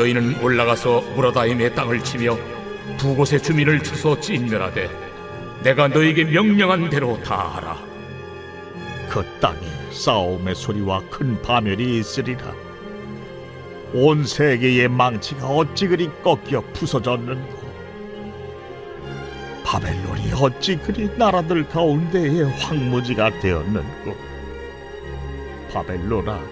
너희는 올라가서 무라다임의 땅을 치며 두 곳의 주민을 쳐서 진멸하되 내가 너희에게 명령한 대로 다 하라. 그 땅에 싸움의 소리와 큰 파멸이 있으리라. 온 세계의 망치가 어찌 그리 꺾여 부서졌는고. 바벨론이 어찌 그리 나라들 가운데에 황무지가 되었는고. 바벨론아,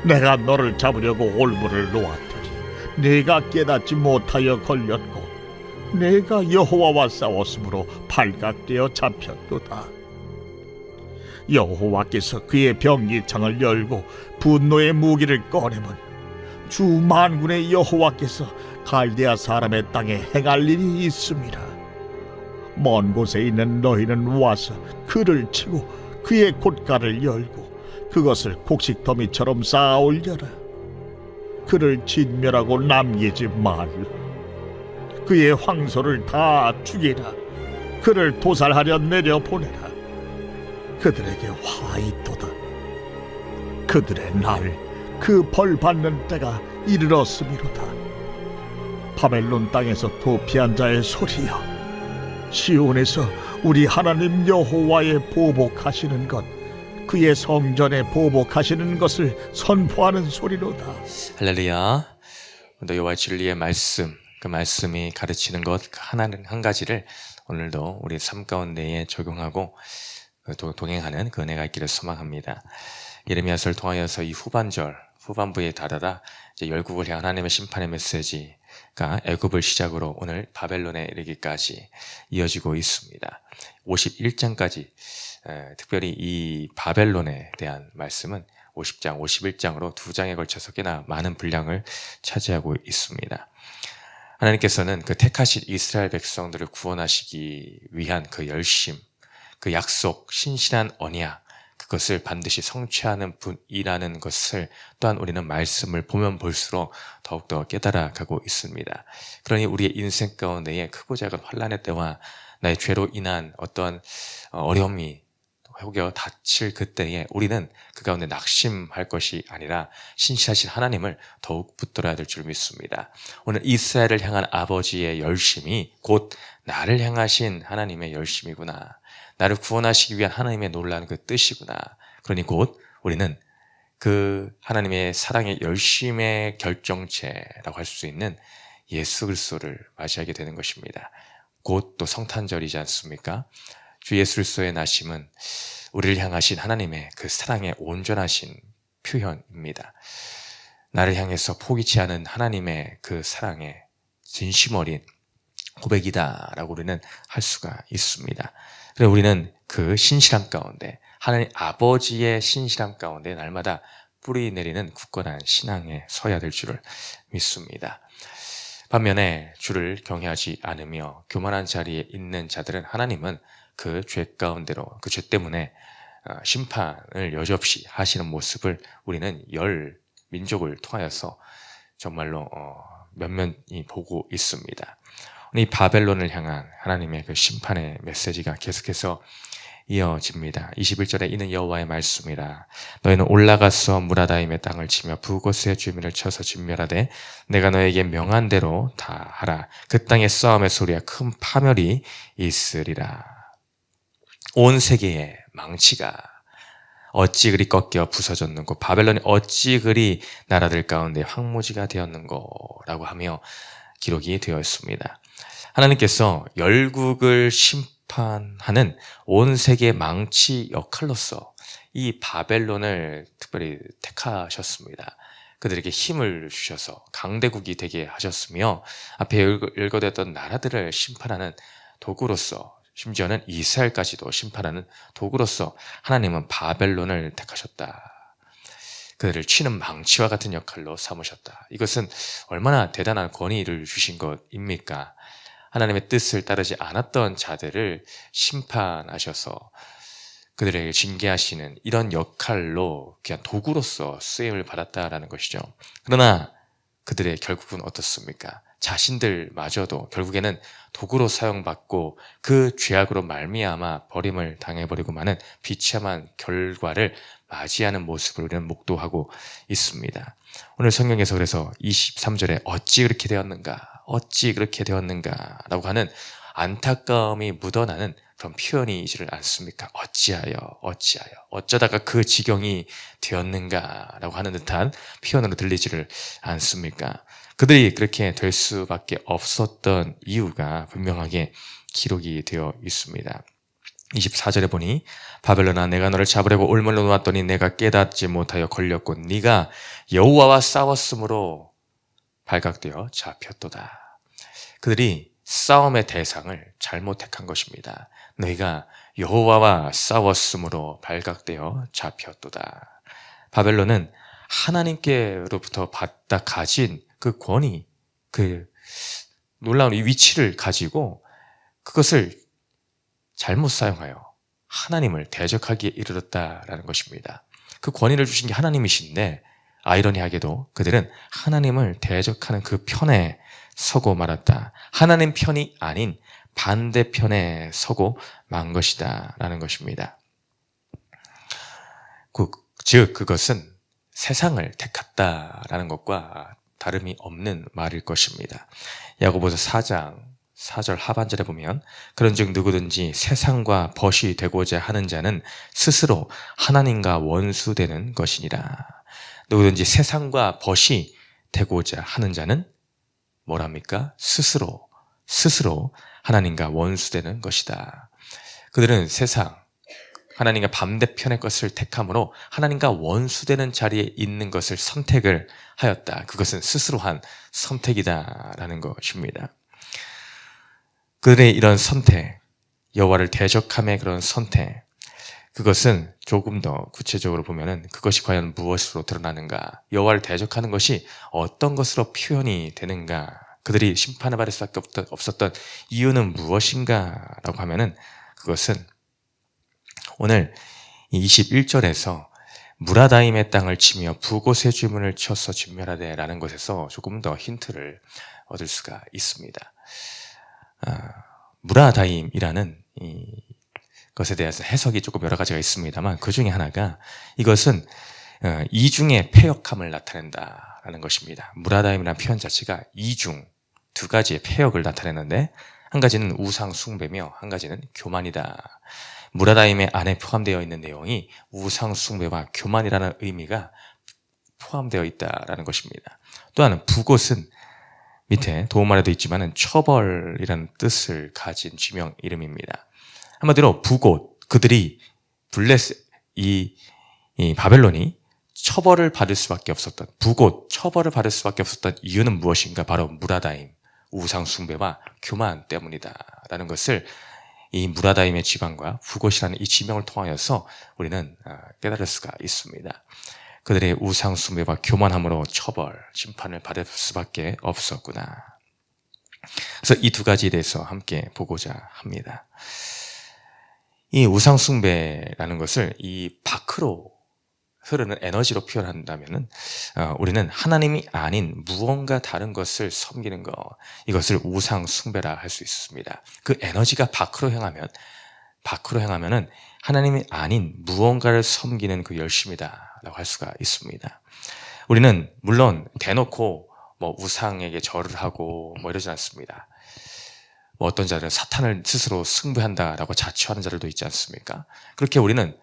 내가 너를 잡으려고 올무를 놓았더니 네가 깨닫지 못하여 걸렸고, 내가 여호와와 싸웠으므로 발각되어 잡혔도다. 여호와께서 그의 병기창을 열고 분노의 무기를 꺼내면 주 만군의 여호와께서 갈대아 사람의 땅에 행할 일이 있음이라. 먼 곳에 있는 너희는 와서 그를 치고 그의 곶가를 열고 그것을 곡식더미처럼 쌓아 올려라. 그를 진멸하고 남기지 말라. 그의 황소를 다 죽이라. 그를 도살하려 내려보내라. 그들에게 화 있도다. 그들의 날, 그 벌 받는 때가 이르렀음이로다. 바벨론 땅에서 도피한 자의 소리여, 시온에서 우리 하나님 여호와의 보복하시는 것, 그의 성전에 보복하시는 것을 선포하는 소리로다. 할렐루야. 오늘도 여호와 진리의 말씀, 그 말씀이 가르치는 것 하나는 한 가지를 오늘도 우리 삶 가운데에 적용하고 동행하는 그 은혜가 있기를 소망합니다. 예레미야서를 통하여서 이 후반부에 달아라 이제 열국을 향한 하나님의 심판의 메시지가 애굽을 시작으로 오늘 바벨론에 이르기까지 이어지고 있습니다. 51장까지 특별히 이 바벨론에 대한 말씀은 50장, 51장으로 두 장에 걸쳐서 꽤나 많은 분량을 차지하고 있습니다. 하나님께서는 그 택하신 이스라엘 백성들을 구원하시기 위한 그 열심, 그 약속, 신실한 언약, 그것을 반드시 성취하는 분이라는 것을 또한 우리는 말씀을 보면 볼수록 더욱더 깨달아가고 있습니다. 그러니 우리의 인생 가운데에 크고 작은 환난의 때와 나의 죄로 인한 어떤 어려움이 혹여 닥칠 그때에 우리는 그 가운데 낙심할 것이 아니라 신실하신 하나님을 더욱 붙들어야 될 줄 믿습니다. 오늘 이스라엘을 향한 아버지의 열심이 곧 나를 향하신 하나님의 열심이구나. 나를 구원하시기 위한 하나님의 놀라운 그 뜻이구나. 그러니 곧 우리는 그 하나님의 사랑의 열심의 결정체라고 할 수 있는 예수 그리스도를 맞이하게 되는 것입니다. 곧 또 성탄절이지 않습니까? 주 예수 그리스도의 나심은 우리를 향하신 하나님의 그 사랑의 온전하신 표현입니다. 나를 향해서 포기치 않은 하나님의 그 사랑의 진심 어린 고백이다라고 우리는 할 수가 있습니다. 그래서 우리는 그 신실함 가운데, 하나님 아버지의 신실함 가운데 날마다 뿌리 내리는 굳건한 신앙에 서야 될 줄을 믿습니다. 반면에 주를 경외하지 않으며 교만한 자리에 있는 자들은 하나님은 그 죄 가운데로, 그 죄 때문에 심판을 여지없이 하시는 모습을 우리는 열 민족을 통하여서 정말로 면면히 보고 있습니다. 이 바벨론을 향한 하나님의 그 심판의 메시지가 계속해서 이어집니다. 21절에 이는 여호와의 말씀이라. 너희는 올라가서 무라다임의 땅을 치며 그곳의 주민을 쳐서 진멸하되 내가 너에게 명한 대로 다 하라. 그 땅의 싸움의 소리와 큰 파멸이 있으리라. 온 세계의 망치가 어찌 그리 꺾여 부서졌는고, 바벨론이 어찌 그리 나라들 가운데 황무지가 되었는고 라고 하며 기록이 되어 있습니다. 하나님께서 열국을 심판하는 온 세계 망치 역할로서 이 바벨론을 특별히 택하셨습니다. 그들에게 힘을 주셔서 강대국이 되게 하셨으며 앞에 열거되었던 나라들을 심판하는 도구로서, 심지어는 이스라엘까지도 심판하는 도구로서 하나님은 바벨론을 택하셨다. 그들을 치는 망치와 같은 역할로 삼으셨다. 이것은 얼마나 대단한 권위를 주신 것입니까? 하나님의 뜻을 따르지 않았던 자들을 심판하셔서 그들에게 징계하시는 이런 역할로 그냥 도구로서 쓰임을 받았다라는 것이죠. 그러나 그들의 결국은 어떻습니까? 자신들마저도 결국에는 도구로 사용받고 그 죄악으로 말미암아 버림을 당해버리고 마는 비참한 결과를 맞이하는 모습을 우리는 목도하고 있습니다. 오늘 성경에서 그래서 23절에 어찌 그렇게 되었는가, 어찌 그렇게 되었는가 라고 하는 안타까움이 묻어나는 그런 표현이지를 않습니까? 어찌하여, 어쩌다가 그 지경이 되었는가 라고 하는 듯한 표현으로 들리지를 않습니까? 그들이 그렇게 될 수밖에 없었던 이유가 분명하게 기록이 되어 있습니다. 24절에 보니 바벨론아 내가 너를 잡으려고 올물로 놓았더니 내가 깨닫지 못하여 걸렸고 네가 여호와와 싸웠으므로 발각되어 잡혔도다. 그들이 싸움의 대상을 잘못 택한 것입니다. 너희가 여호와와 싸웠으므로 발각되어 잡혔도다. 바벨론은 하나님께로부터 받다 가진 그 권위, 그 놀라운 이 위치를 가지고 그것을 잘못 사용하여 하나님을 대적하기에 이르렀다라는 것입니다. 그 권위를 주신 게 하나님이신데 아이러니하게도 그들은 하나님을 대적하는 그 편에 서고 말았다. 하나님 편이 아닌 반대편에 서고 만 것이다 라는 것입니다. 즉 그것은 세상을 택했다라는 것과 다름이 없는 말일 것입니다. 야고보서 4장 4절 하반절에 보면 그런즉 누구든지 세상과 벗이 되고자 하는 자는 스스로 하나님과 원수되는 것이니라. 누구든지 세상과 벗이 되고자 하는 자는 뭐랍니까? 스스로 하나님과 원수되는 것이다. 그들은 세상, 하나님과 반대편의 것을 택함으로 하나님과 원수되는 자리에 있는 것을 선택을 하였다. 그것은 스스로 한 선택이다라는 것입니다. 그들의 이런 선택, 여호와를 대적함의 그런 선택, 그것은 조금 더 구체적으로 보면은 그것이 과연 무엇으로 드러나는가? 여호와를 대적하는 것이 어떤 것으로 표현이 되는가? 그들이 심판을 받을 수밖에 없었던 이유는 무엇인가? 라고 하면은 그것은 오늘 21절에서 무라다임의 땅을 치며 붓곳의 주문을 쳐서 진멸하되 라는 것에서 조금 더 힌트를 얻을 수가 있습니다. 무라다임이라는 것에 대해서 해석이 조금 여러 가지가 있습니다만 그 중에 하나가 이것은 이중의 패역함을 나타낸다라는 것입니다. 무라다임이라는 표현 자체가 이중, 두 가지의 패역을 나타내는데 한 가지는 우상 숭배며 한 가지는 교만이다. 무라다임의 안에 포함되어 있는 내용이 우상 숭배와 교만이라는 의미가 포함되어 있다라는 것입니다. 또한 붓곳은 밑에 도움말에도 있지만 처벌이라는 뜻을 가진 지명 이름입니다. 한마디로 붓곳, 그들이 이 바벨론이 처벌을 받을 수밖에 없었던, 붓곳, 처벌을 받을 수밖에 없었던 이유는 무엇인가? 바로 무라다임, 우상 숭배와 교만 때문이다라는 것을 이 무라다임의 지방과 붓곳이라는 이 지명을 통하여서 우리는 깨달을 수가 있습니다. 그들의 우상 숭배와 교만함으로 처벌, 심판을 받을 수밖에 없었구나. 그래서 이 두 가지에 대해서 함께 보고자 합니다. 이 우상 숭배라는 것을 이 밖으로 흐르는 에너지로 표현한다면은 우리는 하나님이 아닌 무언가 다른 것을 섬기는 것, 이것을 우상 숭배라 할 수 있습니다. 그 에너지가 밖으로 향하면은 하나님이 아닌 무언가를 섬기는 그 열심이다라고 할 수가 있습니다. 우리는 물론 대놓고 우상에게 절을 하고 이러지 않습니다. 어떤 자들은 사탄을 스스로 숭배한다라고 자처하는 자들도 있지 않습니까? 그렇게 우리는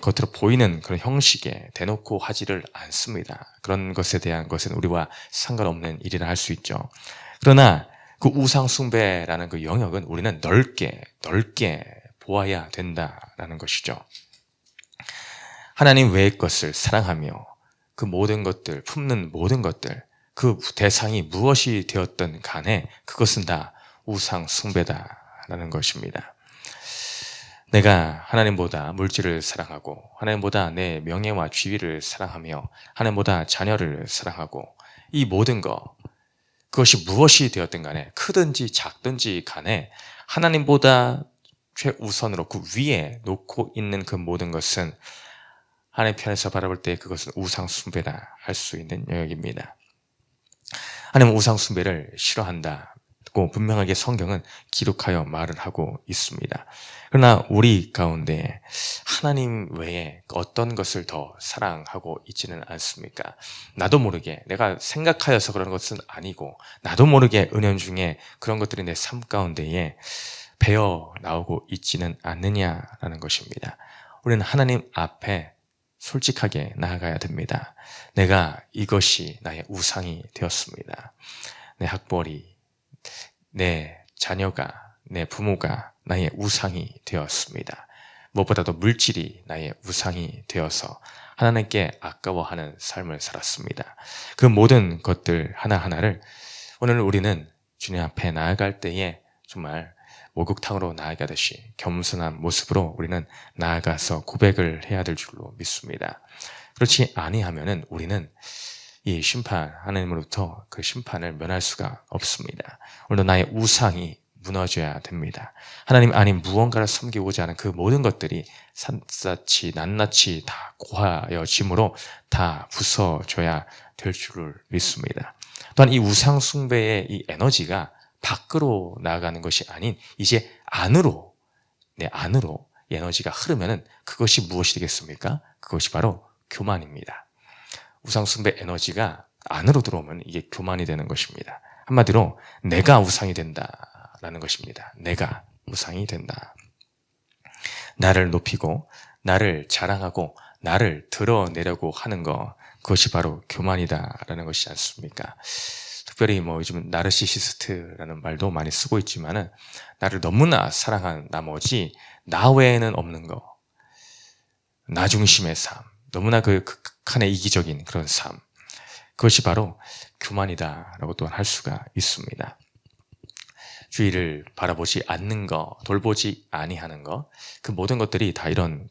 겉으로 보이는 그런 형식에 대놓고 하지를 않습니다. 그런 것에 대한 것은 우리와 상관없는 일이라 할 수 있죠. 그러나 그 우상 숭배라는 그 영역은 우리는 넓게 보아야 된다라는 것이죠. 하나님 외의 것을 사랑하며 그 모든 것들, 품는 모든 것들, 그 대상이 무엇이 되었든 간에 그것은 다 우상 숭배다라는 것입니다. 내가 하나님보다 물질을 사랑하고 하나님보다 내 명예와 지위를 사랑하며 하나님보다 자녀를 사랑하고 이 모든 것, 그것이 무엇이 되었든 간에 크든지 작든지 간에 하나님보다 최우선으로 그 위에 놓고 있는 그 모든 것은 하나님 편에서 바라볼 때 그것은 우상 숭배다 할 수 있는 영역입니다. 하나님은 우상 숭배를 싫어한다고 분명하게 성경은 기록하여 말을 하고 있습니다. 그러나 우리 가운데 하나님 외에 어떤 것을 더 사랑하고 있지는 않습니까? 나도 모르게 내가 생각하여서 그런 것은 아니고 나도 모르게 은연중에 그런 것들이 내 삶 가운데에 배어 나오고 있지는 않느냐라는 것입니다. 우리는 하나님 앞에 솔직하게 나아가야 됩니다. 내가 이것이 나의 우상이 되었습니다. 내 학벌이, 내 자녀가, 내 부모가 나의 우상이 되었습니다. 무엇보다도 물질이 나의 우상이 되어서 하나님께 아까워하는 삶을 살았습니다. 그 모든 것들 하나하나를 오늘 우리는 주님 앞에 나아갈 때에 정말 목욕탕으로 나아가듯이 겸손한 모습으로 우리는 나아가서 고백을 해야 될 줄로 믿습니다. 그렇지 아니하면은 우리는 이 심판, 하나님으로부터 그 심판을 면할 수가 없습니다. 오늘도 나의 우상이 무너져야 됩니다. 하나님 아닌 무언가를 섬기고자 하는 그 모든 것들이 산sat이 낱낱이 다 고하여짐으로 다 부서져야 될 줄을 믿습니다. 또한 이 우상 숭배의 이 에너지가 밖으로 나아가는 것이 아닌 이제 안으로, 내 안으로 이 에너지가 흐르면은 그것이 무엇이 되겠습니까? 그것이 바로 교만입니다. 우상 숭배 에너지가 안으로 들어오면 이게 교만이 되는 것입니다. 한마디로 내가 우상이 된다라는 것입니다. 내가 우상이 된다. 나를 높이고 나를 자랑하고 나를 드러내려고 하는 것, 그것이 바로 교만이다라는 것이지 않습니까? 특별히 요즘 나르시시스트라는 말도 많이 쓰고 있지만은 나를 너무나 사랑한 나머지 나 외에는 없는 거, 나 중심의 삶, 너무나 그 극한의 이기적인 그런 삶, 그것이 바로 교만이다라고 또한 할 수가 있습니다. 주위를 바라보지 않는 거, 돌보지 아니하는 거, 그 모든 것들이 다 이런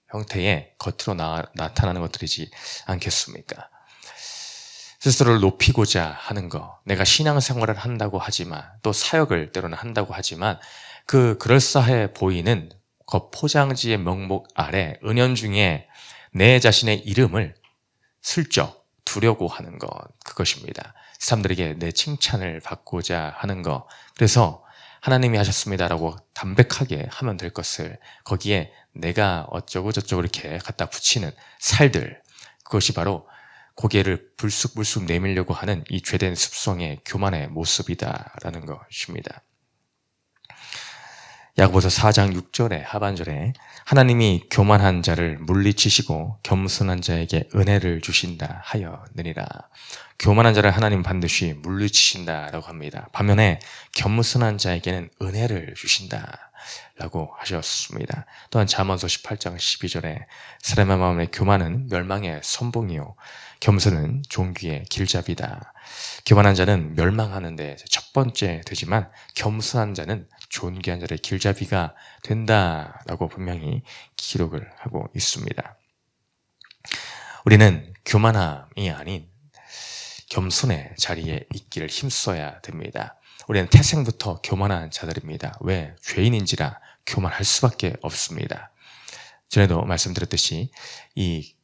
형태의 겉으로 나타나는 것들이지 않겠습니까? 스스로를 높이고자 하는 거, 내가 신앙생활을 한다고 하지만 또 사역을 때로는 한다고 하지만 그 그럴싸해 보이는 겉포장지의 명목 아래 은연중에 내 자신의 이름을 슬쩍 두려고 하는 것, 그것입니다. 사람들에게 내 칭찬을 받고자 하는 것, 그래서 하나님이 하셨습니다라고 담백하게 하면 될 것을 거기에 내가 어쩌고 저쩌고 이렇게 갖다 붙이는 살들, 그것이 바로 고개를 불쑥불쑥 내밀려고 하는 이 죄된 습성의 교만의 모습이다라는 것입니다. 야고보서 4장 6절의 하반절에 하나님이 교만한 자를 물리치시고 겸손한 자에게 은혜를 주신다 하였느니라. 교만한 자를 하나님 반드시 물리치신다라고 합니다. 반면에 겸손한 자에게는 은혜를 주신다 라고 하셨습니다. 또한 잠언서 18장 12절에 사람의 마음의 교만은 멸망의 선봉이요 겸손은 종귀의 길잡이다. 교만한 자는 멸망하는데 첫 번째 되지만 겸손한 자는 존귀한 자의 길잡이가 된다라고 분명히 기록을 하고 있습니다. 우리는 교만함이 아닌 겸손의 자리에 있기를 힘써야 됩니다. 우리는 태생부터 교만한 자들입니다. 왜? 죄인인지라 교만할 수밖에 없습니다. 전에도 말씀드렸듯이 이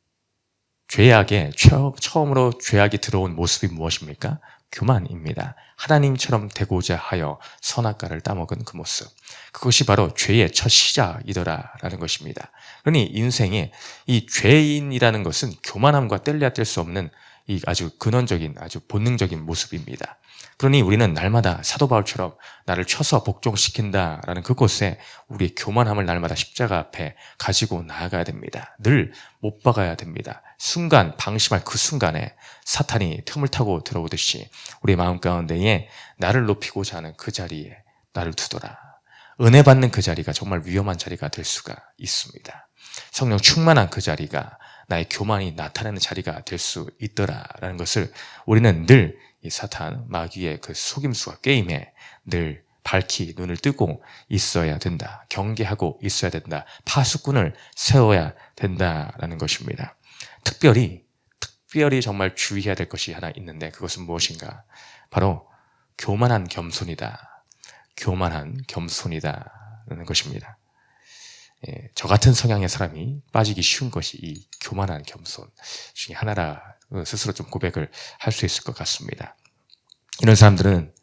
죄악에 처음으로 죄악이 들어온 모습이 무엇입니까? 교만입니다. 하나님처럼 되고자 하여 선악과를 따먹은 그 모습, 그것이 바로 죄의 첫 시작이더라라는 것입니다. 그러니 인생에 이 죄인이라는 것은 교만함과 뗄래야 뗄 수 없는 이 아주 근원적인, 아주 본능적인 모습입니다. 그러니 우리는 날마다 사도 바울처럼 나를 쳐서 복종시킨다라는 그곳에 우리의 교만함을 날마다 십자가 앞에 가지고 나아가야 됩니다. 늘 못 박아야 됩니다. 순간, 방심할 그 순간에 사탄이 틈을 타고 들어오듯이 우리 마음 가운데에 나를 높이고자 하는 그 자리에 나를 두더라. 은혜 받는 그 자리가 정말 위험한 자리가 될 수가 있습니다. 성령 충만한 그 자리가 나의 교만이 나타나는 자리가 될 수 있더라라는 것을 우리는 늘 이 사탄, 마귀의 그 속임수와 게임에 늘 밝히 눈을 뜨고 있어야 된다. 경계하고 있어야 된다. 파수꾼을 세워야 된다라는 것입니다. 특별히 정말 주의해야 될 것이 하나 있는데 그것은 무엇인가? 바로 교만한 겸손이다. 교만한 겸손이다라는 것입니다. 저 같은 성향의 사람이 빠지기 쉬운 것이 이 교만한 겸손 중에 하나라 스스로 좀 고백을 할 수 있을 것 같습니다. 이런 사람들은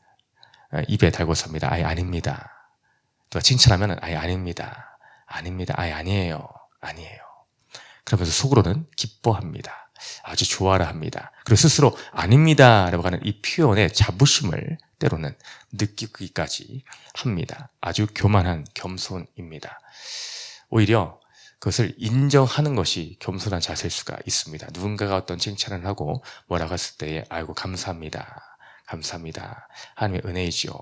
입에 달고 삽니다. 아예 아닙니다. 누가 칭찬하면 아예 아닙니다. 아닙니다. 아예 아니에요. 아니에요. 그러면서 속으로는 기뻐합니다. 아주 좋아라 합니다. 그리고 스스로 아닙니다 라고 하는 이 표현의 자부심을 때로는 느끼기까지 합니다. 아주 교만한 겸손입니다. 오히려 그것을 인정하는 것이 겸손한 자세일 수가 있습니다. 누군가가 어떤 칭찬을 하고 뭐라고 했을 때에 아이고 감사합니다. 감사합니다. 하나님의 은혜이죠.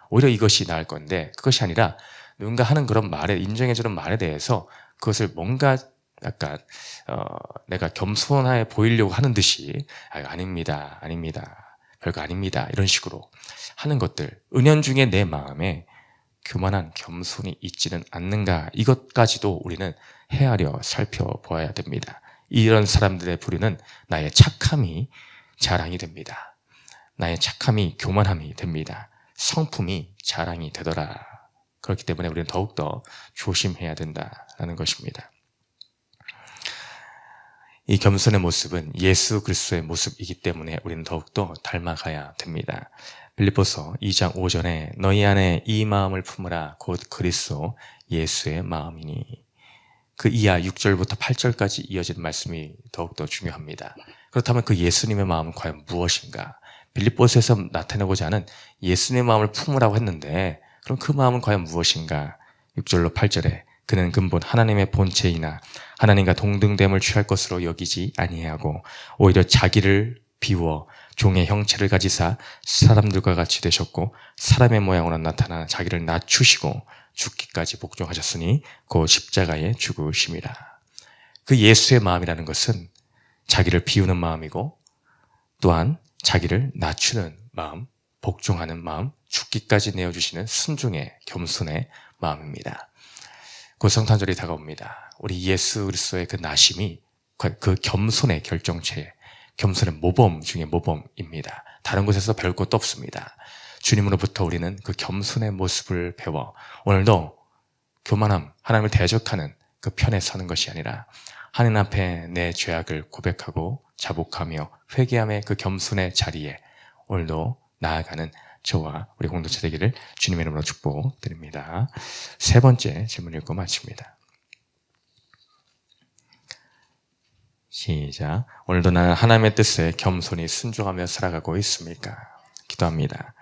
오히려 이것이 나을 건데 그것이 아니라 누군가 하는 그런 말에 인정해주는 말에 대해서 그것을 뭔가 약간 내가 겸손해 보이려고 하는 듯이 아닙니다. 아닙니다. 별거 아닙니다. 이런 식으로 하는 것들 은연중에 내 마음에 교만한 겸손이 있지는 않는가 이것까지도 우리는 헤아려 살펴보아야 됩니다. 이런 사람들의 부류는 나의 착함이 자랑이 됩니다. 나의 착함이 교만함이 됩니다. 성품이 자랑이 되더라. 그렇기 때문에 우리는 더욱더 조심해야 된다는 것입니다. 이 겸손의 모습은 예수 그리스도의 모습이기 때문에 우리는 더욱더 닮아가야 됩니다. 빌립보서 2장 5절에 너희 안에 이 마음을 품으라 곧 그리스도 예수의 마음이니 그 이하 6절부터 8절까지 이어지는 말씀이 더욱더 중요합니다. 그렇다면 그 예수님의 마음은 과연 무엇인가? 빌립보서에서 나타내고자 하는 예수님의 마음을 품으라고 했는데 그럼 그 마음은 과연 무엇인가? 6절로 8절에 그는 근본 하나님의 본체이나 하나님과 동등됨을 취할 것으로 여기지 아니하고 오히려 자기를 비워 종의 형체를 가지사 사람들과 같이 되셨고 사람의 모양으로 나타나 자기를 낮추시고 죽기까지 복종하셨으니 그 십자가에 죽으심이라. 그 예수의 마음이라는 것은 자기를 비우는 마음이고 또한 자기를 낮추는 마음, 복종하는 마음, 죽기까지 내어주시는 순종의 겸손의 마음입니다. 그 성탄절이 다가옵니다. 우리 예수 그리스도의 그 나심이 그 겸손의 결정체, 겸손의 모범 중에 모범입니다. 다른 곳에서 별 것도 없습니다. 주님으로부터 우리는 그 겸손의 모습을 배워 오늘도 교만함, 하나님을 대적하는 그 편에 서는 것이 아니라 하나님 앞에 내 죄악을 고백하고 자복하며 회개함의 그 겸손의 자리에 오늘도 나아가는 저와 우리 공동체 되기를 주님의 이름으로 축복드립니다. 세 번째 질문 읽고 마칩니다. 시작. 오늘도 나는 하나님의 뜻에 겸손히 순종하며 살아가고 있습니까? 기도합니다.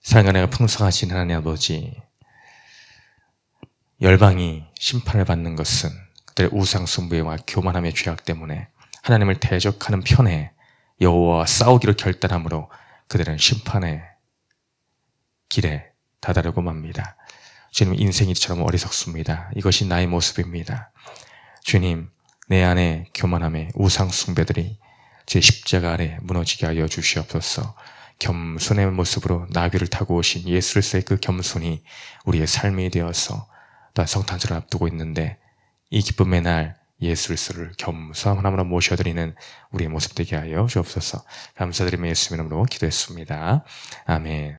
사랑과 은혜가 풍성하신 하나님 아버지, 열방이 심판을 받는 것은 그들의 우상 숭배와 교만함의 죄악 때문에 하나님을 대적하는 편에 여호와와 싸우기로 결단함으로 그들은 심판의 길에 다다르고 맙니다. 주님, 인생이 이처럼 어리석습니다. 이것이 나의 모습입니다. 주님, 내 안에 교만함의 우상 숭배들이 제 십자가 아래 무너지게 하여 주시옵소서. 겸손의 모습으로 나귀를 타고 오신 예수 그리스도의 그 겸손이 우리의 삶이 되어서 또 성탄절을 앞두고 있는데 이 기쁨의 날 예수 그리스도를 겸손함으로 모셔드리는 우리의 모습 되게 하여 주옵소서. 감사드리며 예수님 이름으로 기도했습니다. 아멘.